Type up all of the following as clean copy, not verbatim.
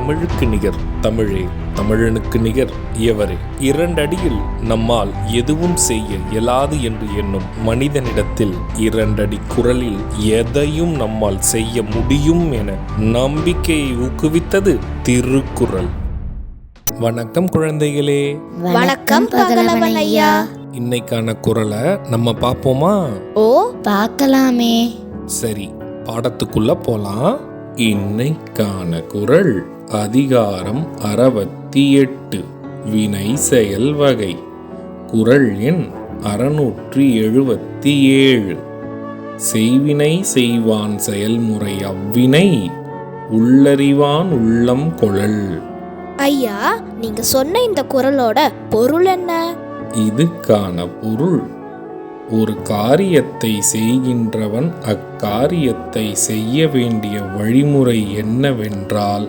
தமிழுக்கு நிகர் தமிழே, தமிழனுக்கு நிகர் எவரே. 2 அடியில் நம்மால் எதுவும் செய்ய இயலாது என்று எண்ணும் மனிதனிடத்தில் 2 அடி குரலில் எதையும் நம்மால் செய்ய முடியும் என நம்பிக்கையை ஊக்குவித்தது திருக்குறள். வணக்கம் குழந்தைகளே. வணக்கம் பகலவன் ஐயா. இன்னைக்கான குறளை நம்ம பார்ப்போமா? ஓ, பார்க்கலாமே. சரி, பாடத்துக்குள்ள போலாம். இன்னைக்கான குறள் அதிகாரம் 68 வினை செயல் வகை. குறள் எண் 677. செய்வினை செய்வான் செயல்முறை அவ்வினை உள்ளறிவான் உள்ளம் கொளல். ஐயா, நீங்க சொன்ன இந்த குறளோட பொருள் என்ன? இதுக்கான பொருள், ஒரு காரியத்தை செய்கின்றவன் அக்காரியத்தை செய்ய வேண்டிய வழிமுறை என்னவென்றால்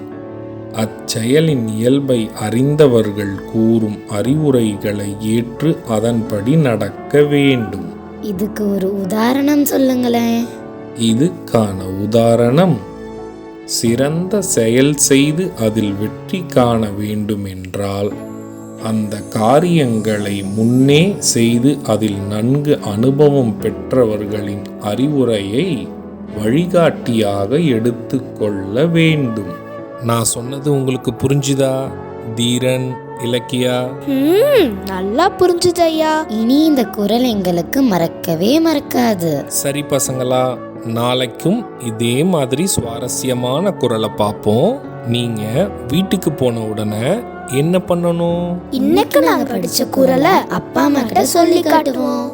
அச்செயலின் இயல்பை அறிந்தவர்கள் கூறும் அறிவுரைகளை ஏற்று அதன்படி நடக்க வேண்டும். இதுக்கு ஒரு உதாரணம் சொல்லுங்களேன். இதுக்கான உதாரணம், சிறந்த செயல் செய்து அதில் வெற்றி காண வேண்டும் என்றால் அந்த காரியங்களை முன்னே செய்து அதில் நன்கு அனுபவம் பெற்றவர்களின் அறிவுரையை வழிகாட்டியாக எடுத்துக்கொள்ள வேண்டும். நான் சொன்னது உங்களுக்கு புரிஞ்சுதா தீரன், இலக்கியா? நல்லா புரிஞ்சுது ஐயா. இனி இந்த குறள் எங்களுக்கு மறக்கவே மறக்காது. சரி பசங்களா, நாளைக்கும் இதே மாதிரி சுவாரஸ்யமான குறளை பார்ப்போம். நீங்க வீட்டுக்கு போன உடனே என்ன பண்ணணும்? இன்னைக்கு நாங்க படிச்ச குறளை அப்பா அம்மா கிட்ட சொல்லி காட்டுவோம்.